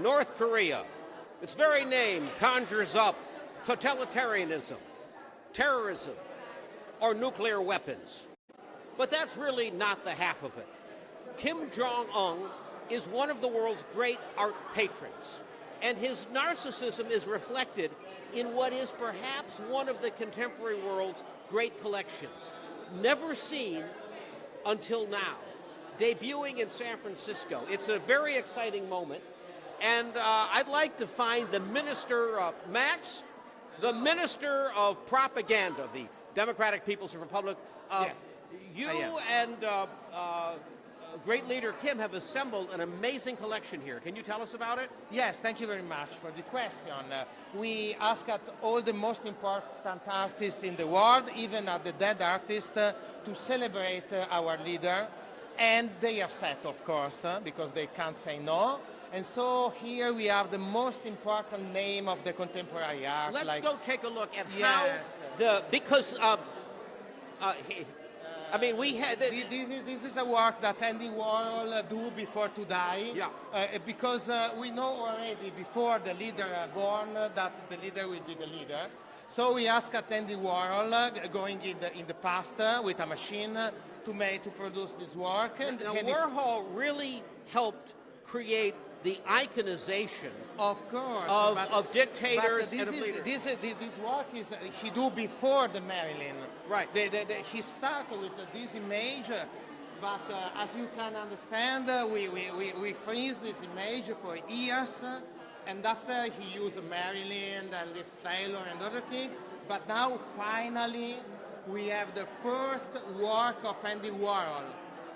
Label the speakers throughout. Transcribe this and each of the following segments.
Speaker 1: North Korea. Its very name conjures up totalitarianism, terrorism, or nuclear weapons. But that's really not the half of it. Kim Jong-un is one of the world's great art patrons, and his narcissism is reflected in what is perhaps one of the contemporary world's great collections, never seen until now, debuting in San Francisco. It's a very exciting moment, and I'd like to find the minister, Max, the minister of propaganda of the Democratic People's Republic.
Speaker 2: Yes,
Speaker 1: you and great leader Kim have assembled an amazing collection here. Can you tell us about it?
Speaker 2: Yes, thank you very much for the question. We asked all the most important artists in the world, even at the dead artists, to celebrate our leader. And they upset, of course, because they can't say no. And so here we have the most important name of the contemporary art.
Speaker 1: Let's go take a look at how I mean, we had...
Speaker 2: This is a work that Andy Warhol do before to die.
Speaker 1: Yeah.
Speaker 2: Because we know already before the leader born that the leader will be the leader. So we asked Andy Warhol, going in the past with a machine, to produce this work.
Speaker 1: And Warhol really helped create the iconization
Speaker 2: of course
Speaker 1: of dictators and of leaders.
Speaker 2: This work is he do before the Marilyn.
Speaker 1: Right.
Speaker 2: He started with this image, but as you can understand, we freeze this image for years, and after he used Marilyn and Liz Taylor and other things, but now finally we have the first work of Andy Warhol.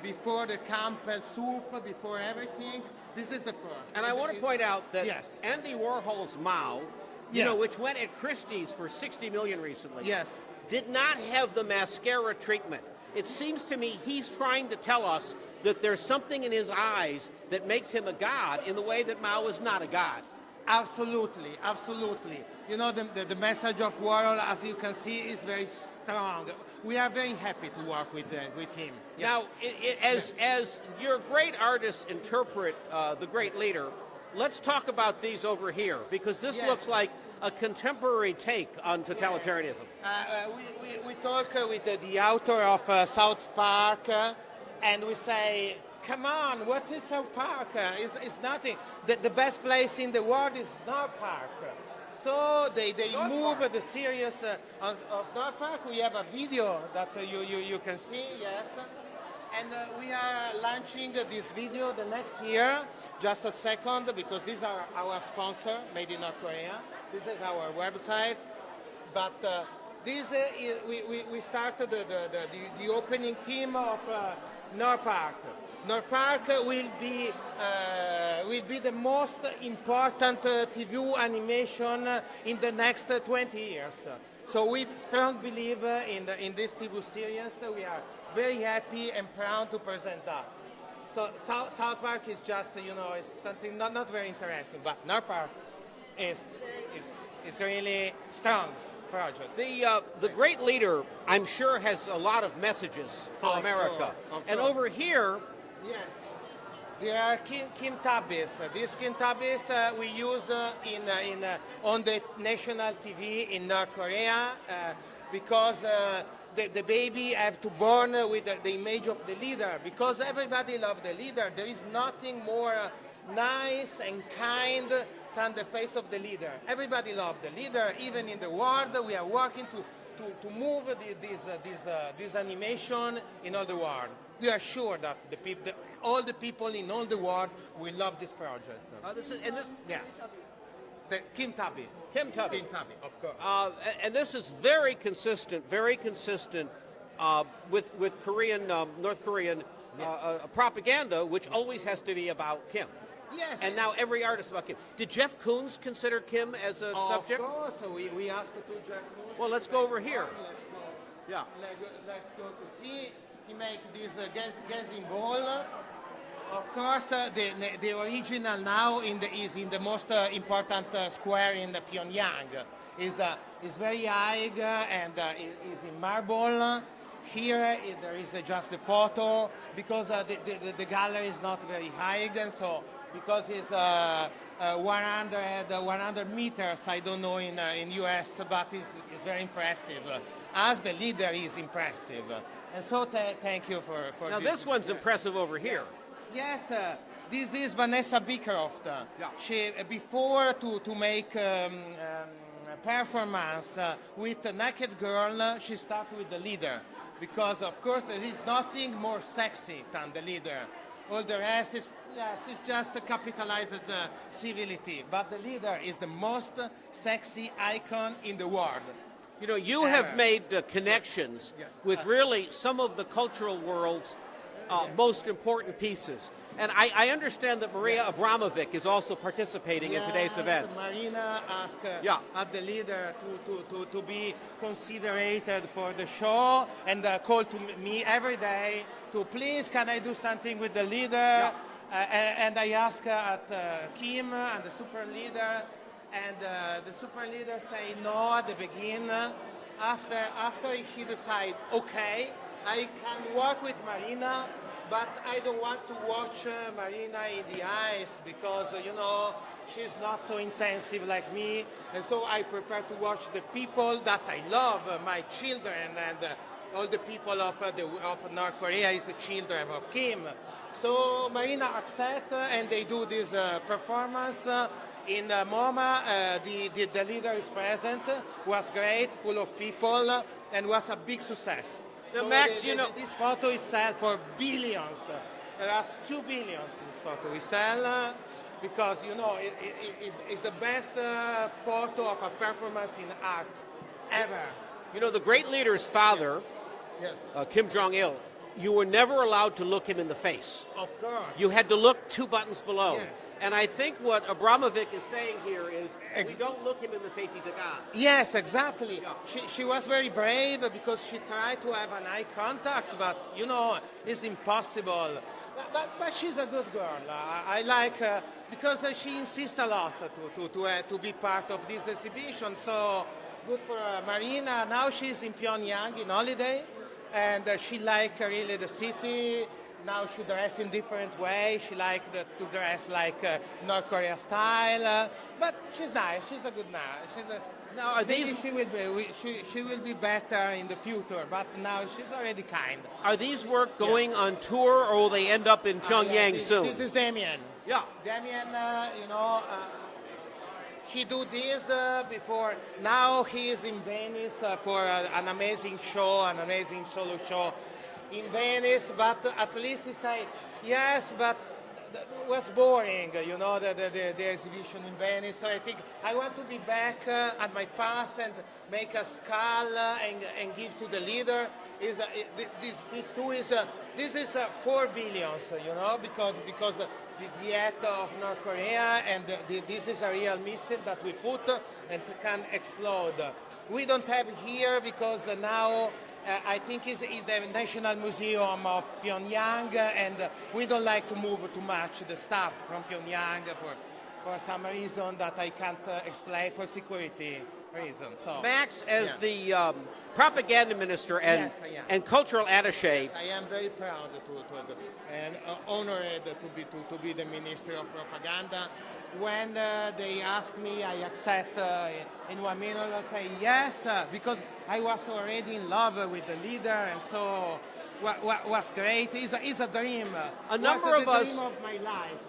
Speaker 2: Before the Campbell soup, before everything, this is the first.
Speaker 1: And I want to point out that
Speaker 2: yes.
Speaker 1: Andy Warhol's Mao, which went at Christie's for $60 million recently,
Speaker 2: yes.
Speaker 1: did not have the mascara treatment. It seems to me he's trying to tell us that there's something in his eyes that makes him a god in the way that Mao is not a god.
Speaker 2: Absolutely, absolutely. You know, the message of Warhol, as you can see, is very strong. We are very happy to work with him. Yes.
Speaker 1: Now, as your great artists interpret the great leader, let's talk about these over here, because this looks like a contemporary take on totalitarianism.
Speaker 2: Yes. We talk with the author of South Park, and we say, come on, what is South Park? It's nothing. The best place in the world is North Park. So they move the series of North Park. We have a video that you can see, yes. And we are launching this video the next year. Just a second, because these are our sponsor, made in North Korea. This is our website. But we started the opening theme of North Park. North Park will be the most important TV animation in the next 20 years. So we strongly believe in this TV series. We are very happy and proud to present that. So South Park is just, is something not very interesting, but North Park is really strong project.
Speaker 1: The great leader, I'm sure, has a lot of messages for America. And over here,
Speaker 2: yes, there are Kim Tabis. These Kim Tabis we use on the national TV in North Korea because the baby have to born with the image of the leader, because everybody loves the leader. There is nothing more nice and kind than the face of the leader. Everybody loves the leader. Even in the world, we are working to move this animation in all the world. We are sure that all the people in all the world will love this project. Yes. The Kim Tabi.
Speaker 1: Kim Tabi.
Speaker 2: Kim Tabi, of course.
Speaker 1: And this is very consistent with Korean, North Korean propaganda, which always has to be about Kim.
Speaker 2: Yes.
Speaker 1: And now every artist about Kim. Did Jeff Koons consider Kim as a subject?
Speaker 2: Of course. We asked to Jeff Koons.
Speaker 1: Well, let's go over here.
Speaker 2: Yeah. Let's go to see. He makes this gazing ball. Of course, the original now is in the most important square in Pyongyang. Is very high and is in marble. Here there is just the photo, because the gallery is not very high, and so because it's 100 meters. I don't know in US, but it's very impressive. As the leader is impressive, and so thank you for.
Speaker 1: Now this one's impressive over here.
Speaker 2: Yes, this is Vanessa Beecroft.
Speaker 1: Yeah.
Speaker 2: She before to make performance with a naked girl, she started with the leader, because of course there is nothing more sexy than the leader. All the rest is it's just a capitalized civility, but the leader is the most sexy icon in the world.
Speaker 1: You know, you have made connections with really some of the cultural world's most important pieces. And I understand that Maria Abramovic is also participating in today's event.
Speaker 2: Marina asked at the leader to be considered for the show, and called to me every day to please, can I do something with the leader? And I asked at Kim and the super leader, and the super leader say no at the beginning. After she decide, okay, I can work with Marina, but I don't want to watch Marina in the eyes, because, you know, she's not so intensive like me, and so I prefer to watch the people that I love, my children, and all the people of North Korea is the children of Kim. So Marina accept, and they do this performance. In MoMA, the leader is present, was great, full of people, and was a big success.
Speaker 1: Now,
Speaker 2: so
Speaker 1: Max, you know,
Speaker 2: this photo is sold for billions. There are 2 billion this photo we sell, because, you know, it's the best photo of a performance in art ever.
Speaker 1: You know, the great leader's father, Kim Jong-il, you were never allowed to look him in the face.
Speaker 2: Of course.
Speaker 1: You had to look 2 buttons below.
Speaker 2: Yes.
Speaker 1: And I think what Abramovic is saying here is, we don't look him in the face, he's a god.
Speaker 2: Yes, exactly. Yeah. She was very brave, because she tried to have an eye contact, but, you know, it's impossible. But she's a good girl. I like her, because she insists a lot to be part of this exhibition. So good for Marina. Now she's in Pyongyang in holiday, and she likes really the city. Now she dresses in different way. She likes to dress like North Korea style, but she's nice. She's a good nice.
Speaker 1: Now, are these?
Speaker 2: She will be better in the future, but now she's already kind.
Speaker 1: Are these work going on tour, or will they end up in Pyongyang soon?
Speaker 2: This is Damien.
Speaker 1: Yeah.
Speaker 2: Damien, you know, he do this before. Now he is in Venice for an amazing show, an amazing solo show in Venice, but at least he said, yes, but it was boring, you know, the exhibition in Venice. So I think I want to be back at my past and make a skull and give to the leader. This is 4 billion, you know, because the head of North Korea, and this is a real missile that we put and can explode. We don't have here, because now I think it's the National Museum of Pyongyang, and we don't like to move too much the stuff from Pyongyang for some reason that I can't explain, for security reasons. So,
Speaker 1: Max, as the propaganda minister and cultural attaché,
Speaker 2: I am very proud and honored to be the Minister of Propaganda. When they ask me, I accept in 1 minute. I say yes, because I was already in love with the leader, and so what was great. It's a dream.
Speaker 1: A number of us,
Speaker 2: dream of my life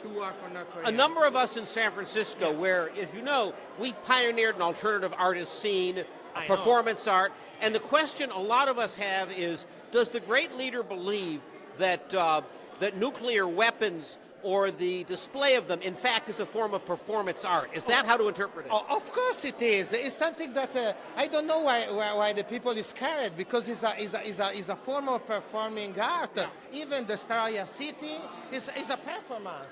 Speaker 2: to work for North Korea.
Speaker 1: A number of us in San Francisco, where, as you know, we've pioneered an alternative artist scene, performance art, and the question a lot of us have is: does the great leader believe that that nuclear weapons or the display of them, in fact, is a form of performance art? Is that how to interpret it?
Speaker 2: Of course it is. It's something that I don't know why the people is scared, because it's a form of performing art. Yeah. Even destroy a city is a performance.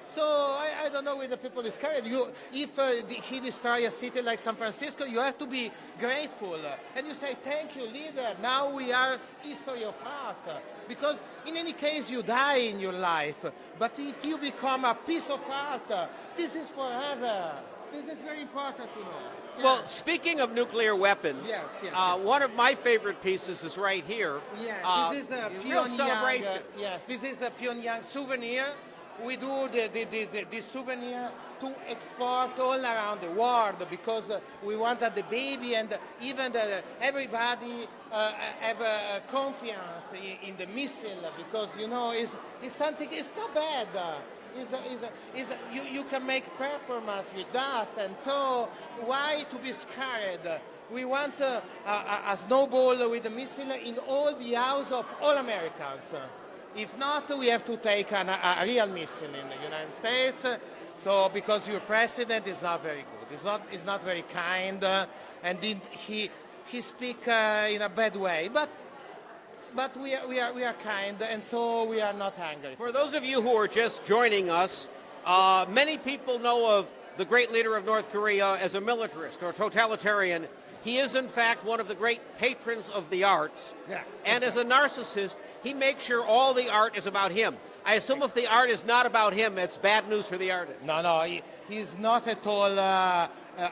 Speaker 2: So I don't know why the people is scared. If he destroy a city like San Francisco, you have to be grateful. And you say, thank you, leader. Now we are history of art. Because in any case, you die in your life. But if you become a piece of art, this is forever. This is very important to know. Yeah.
Speaker 1: Well, speaking of nuclear weapons, one of my favorite pieces is right here.
Speaker 2: Yeah, this is a
Speaker 1: real
Speaker 2: Pyongyang
Speaker 1: celebration.
Speaker 2: Yes, this is a Pyongyang souvenir. we do the souvenir to export all around the world because we want that the baby and even everybody have confidence in the missile because it's something. It's not bad. You can make performance with that, and so why to be scared? We want a snowball with a missile in all the house of all Americans. If not, we have to take a real missile in the United States. So because your president is not very good, he's not very kind, and he speaks in a bad way. But we are kind, and so we are not angry.
Speaker 1: For those of you who are just joining us, many people know of the great leader of North Korea as a militarist or totalitarian. He is, in fact, one of the great patrons of the arts.
Speaker 2: Yeah.
Speaker 1: And as a narcissist, he makes sure all the art is about him. I assume if the art is not about him, it's bad news for the artist.
Speaker 2: No, he's not at all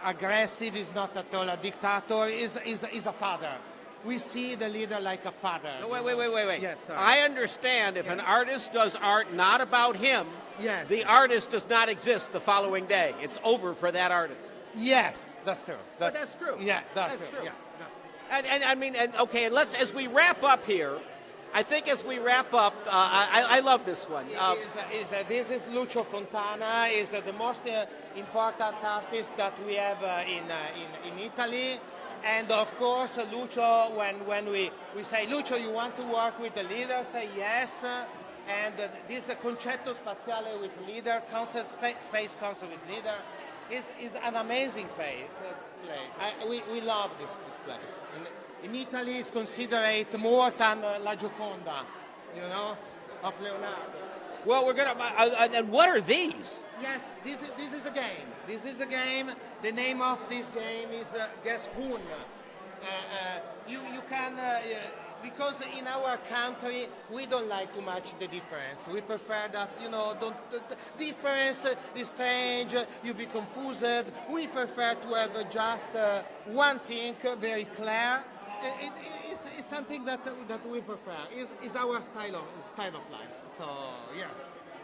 Speaker 2: aggressive. He's not at all a dictator. He's a father. We see the leader like a father.
Speaker 1: No, wait.
Speaker 2: Yes, sorry.
Speaker 1: I understand if an artist does art not about him,
Speaker 2: yes,
Speaker 1: the artist does not exist the following day. It's over for that artist.
Speaker 2: Yes, that's true.
Speaker 1: That's true.
Speaker 2: Yeah, that's
Speaker 1: true.
Speaker 2: Yeah,
Speaker 1: And I mean, okay, and let's, as we wrap up here, I think as we wrap up, I love this one.
Speaker 2: This is Lucio Fontana. Is the most important artist that we have in Italy. And of course, Lucio, when we say, Lucio, you want to work with the leader? Say yes. And this Concetto Spaziale with leader, space concert with leader, is an amazing play. We love this place. In Italy, it's considered more than La Gioconda, of Leonardo.
Speaker 1: Well, we're gonna. And what are these?
Speaker 2: Yes, this is a game. This is a game. The name of this game is Guess Who. You can because in our country we don't like too much the difference. We prefer that the difference is strange. You be confused. We prefer to have just one thing very clear. It's something that we prefer. It's our style of life. So yes.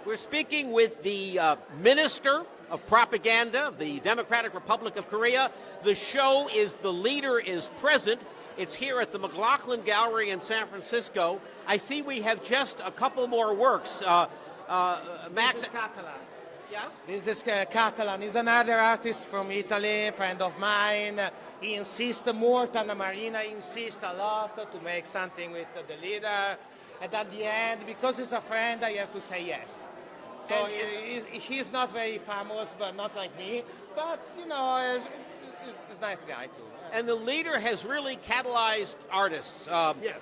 Speaker 1: We're speaking with the Minister of Propaganda of the Democratic Republic of Korea. The show is The Leader is Present. It's here at the McLoughlin Gallery in San Francisco. I see we have just a couple more works. Max.
Speaker 2: This is Catalan.
Speaker 1: Yes?
Speaker 2: This is Catalan. He's another artist from Italy, friend of mine. He insists more than Marina. He insists a lot to make something with the leader. And at the end, because he's a friend, I have to say yes. So he's not very famous, but not like me. But, he's a nice guy, too.
Speaker 1: And the leader has really catalyzed artists,
Speaker 2: yes.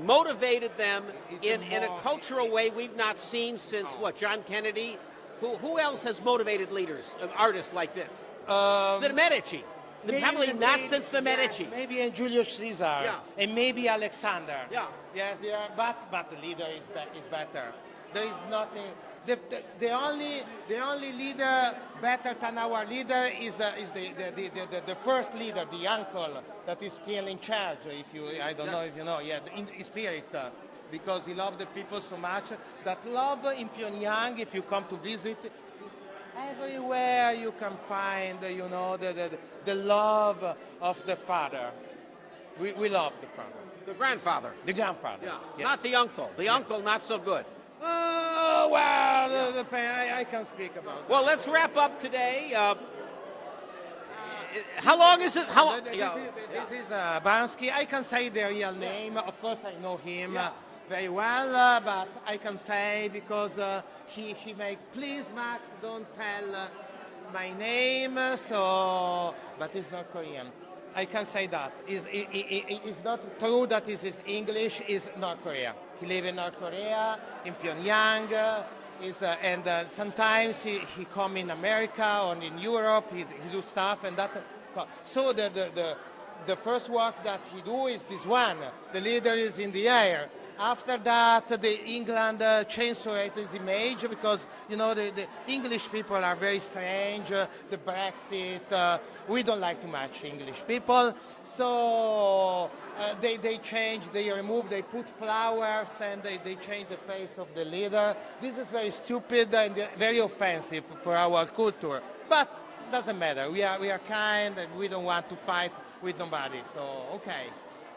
Speaker 1: Motivated them in a cultural way we've not seen since, John Kennedy? Who else has motivated leaders, artists like this? The Medici. Probably not since the Medici.
Speaker 2: Yes, maybe Julius Caesar.
Speaker 1: Yeah.
Speaker 2: And maybe Alexander.
Speaker 1: Yeah.
Speaker 2: Yes, they are, but the leader is better. There is nothing. The only leader better than our leader is the first leader, the uncle that is still in charge. I don't know if you know. Yeah, in spirit, because he loved the people so much. That love in Pyongyang, if you come to visit, everywhere you can find, the love of the father. We love the father.
Speaker 1: The grandfather.
Speaker 2: The grandfather.
Speaker 1: Yeah.
Speaker 2: Yes.
Speaker 1: Not the uncle. The uncle, not so good.
Speaker 2: Oh, well, I can speak about that.
Speaker 1: Well, let's wrap up today. How long is this?
Speaker 2: This is Bansky. I can say the real name. Of course, I know him very well, but I can say because he make, please, Max, don't tell my name. But it's not Korean. I can say that. It's not true that this is English, it's North Korea. He lives in North Korea, in Pyongyang, and sometimes he come in America or in Europe, he do stuff, and that. So the first work that he do is this one. The leader is in the air. After that, the England censored his image because, you know, the English people are very strange. The Brexit, we don't like too much English people. So they changed, they removed, they put flowers and they changed the face of the leader. This is very stupid and very offensive for our culture. But doesn't matter. We are kind and we don't want to fight with nobody. So, okay.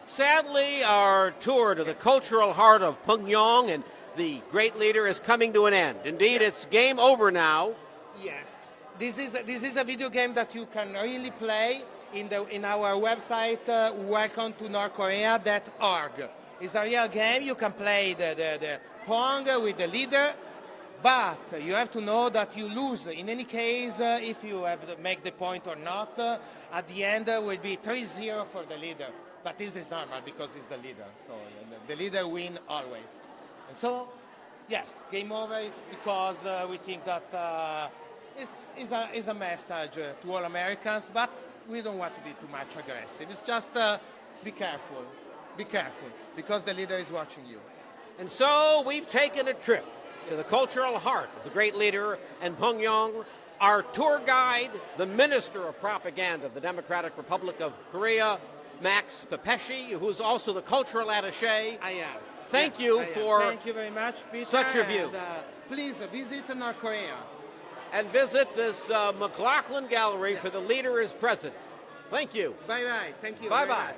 Speaker 1: Sadly, our tour to the cultural heart of Pyongyang and the great leader is coming to an end. Indeed, it's game over now.
Speaker 2: Yes. This is a video game that you can really play in our website, welcometonorthkorea.org. It's a real game. You can play the Pong with the leader, but you have to know that you lose. In any case, if you have to make the point or not, at the end will be 3-0 for the leader. But this is normal because he's the leader. So the leader wins always. And so, yes, game over is because we think that is a message to all Americans, but we don't want to be too much aggressive. It's just be careful, because the leader is watching you.
Speaker 1: And so we've taken a trip to the cultural heart of the great leader and Pyongyang. Our tour guide, the Minister of Propaganda of the Democratic Republic of Korea, Max Papeschi, who's also the cultural attaché.
Speaker 2: I am.
Speaker 1: Thank you for
Speaker 2: Thank you very much, Peter,
Speaker 1: such a view.
Speaker 2: And, please visit North Korea.
Speaker 1: And visit this McLoughlin Gallery for the leader is present. Thank you.
Speaker 2: Bye-bye. Thank you.
Speaker 1: Bye-bye.